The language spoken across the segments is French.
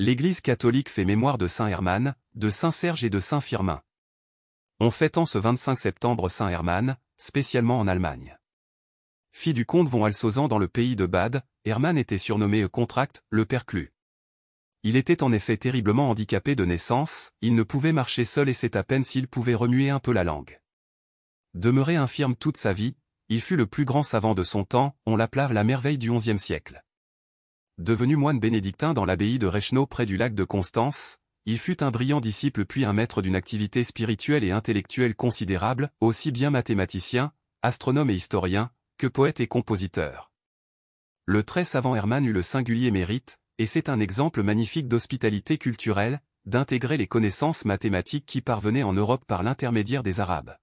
L'Église catholique fait mémoire de saint Herman, de saint Serge et de saint Firmin. On fête en ce 25 septembre saint Herman, spécialement en Allemagne. Fils du comte von Alsozan dans le pays de Bade, Herman était surnommé Contract, le perclus. Il était en effet terriblement handicapé de naissance, il ne pouvait marcher seul et c'est à peine s'il pouvait remuer un peu la langue. Demeuré infirme toute sa vie, il fut le plus grand savant de son temps, on l'appela la merveille du XIe siècle. Devenu moine bénédictin dans l'abbaye de Reichenau près du lac de Constance, il fut un brillant disciple puis un maître d'une activité spirituelle et intellectuelle considérable, aussi bien mathématicien, astronome et historien, que poète et compositeur. Le très savant Herman eut le singulier mérite, et c'est un exemple magnifique d'hospitalité culturelle, d'intégrer les connaissances mathématiques qui parvenaient en Europe par l'intermédiaire des Arabes.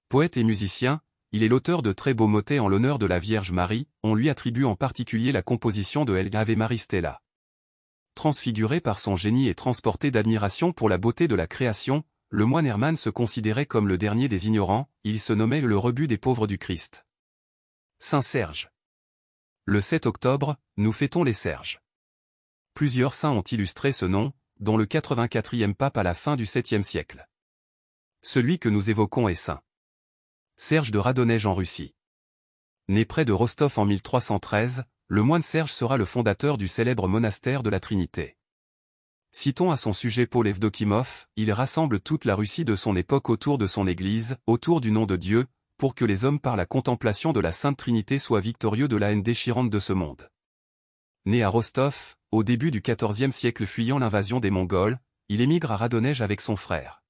Poète et musicien, il est l'auteur de très beaux motets en l'honneur de la Vierge Marie, on lui attribue en particulier la composition de El Ave Maris Stella. Transfiguré par son génie et transporté d'admiration pour la beauté de la création, le moine Herman se considérait comme le dernier des ignorants, il se nommait le rebut des pauvres du Christ. Saint Serge. Le 7 octobre, nous fêtons les Serges. Plusieurs saints ont illustré ce nom, dont le 84e pape à la fin du 7e siècle. Celui que nous évoquons est saint Serge de Radonej en Russie. Né près de Rostov en 1313, le moine Serge sera le fondateur du célèbre monastère de la Trinité. Citons à son sujet Paul Evdokimov, il rassemble toute la Russie de son époque autour de son Église, autour du nom de Dieu, pour que les hommes par la contemplation de la Sainte Trinité soient victorieux de la haine déchirante de ce monde. Né à Rostov, au début du XIVe siècle fuyant l'invasion des Mongols, il émigre à Radonej avec son frère.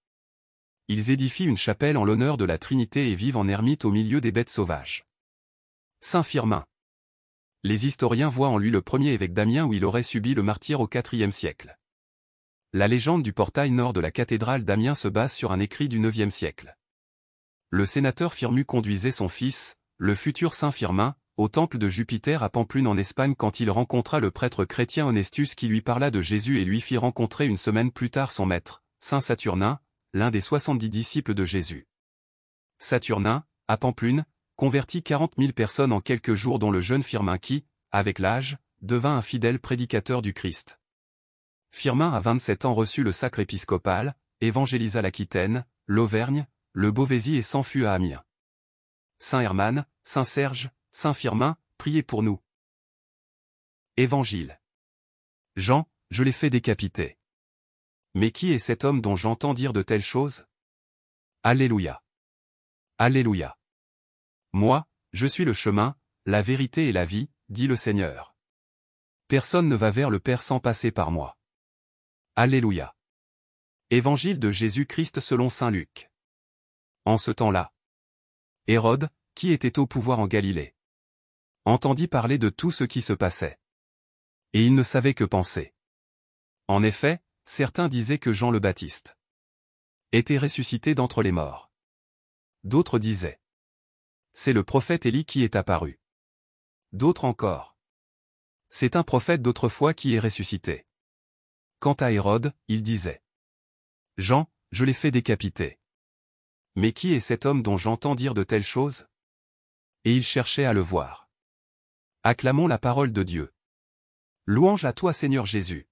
Ils édifient une chapelle en l'honneur de la Trinité et vivent en ermite au milieu des bêtes sauvages. Saint Firmin. Les historiens voient en lui le premier évêque d'Amiens où il aurait subi le martyre au IVe siècle. La légende du portail nord de la cathédrale d'Amiens se base sur un écrit du IXe siècle. Le sénateur Firmu conduisait son fils, le futur saint Firmin, au temple de Jupiter à Pamplune en Espagne quand il rencontra le prêtre chrétien Honestus qui lui parla de Jésus et lui fit rencontrer une semaine plus tard son maître, saint Saturnin, l'un des 70 disciples de Jésus. Saturnin, à Pamplune, convertit 40 000 personnes en quelques jours dont le jeune Firmin qui, avec l'âge, devint un fidèle prédicateur du Christ. Firmin à 27 ans reçut le sacre épiscopal, évangélisa l'Aquitaine, l'Auvergne, le Beauvaisis et s'enfuit à Amiens. Saint Herman, Saint Serge, Saint Firmin, priez pour nous. Évangile. Jean, je l'ai fait décapiter. Mais qui est cet homme dont j'entends dire de telles choses? Alléluia. Alléluia. Moi, je suis le chemin, la vérité et la vie, dit le Seigneur. Personne ne va vers le Père sans passer par moi. Alléluia. Évangile de Jésus-Christ selon saint Luc. En ce temps-là, Hérode, qui était au pouvoir en Galilée, entendit parler de tout ce qui se passait. Et il ne savait que penser. En effet, certains disaient que Jean le Baptiste était ressuscité d'entre les morts. D'autres disaient: c'est le prophète Élie qui est apparu. D'autres encore: c'est un prophète d'autrefois qui est ressuscité. Quant à Hérode, il disait: Jean, je l'ai fait décapiter. Mais qui est cet homme dont j'entends dire de telles choses? Et il cherchait à le voir. Acclamons la parole de Dieu. Louange à toi Seigneur Jésus.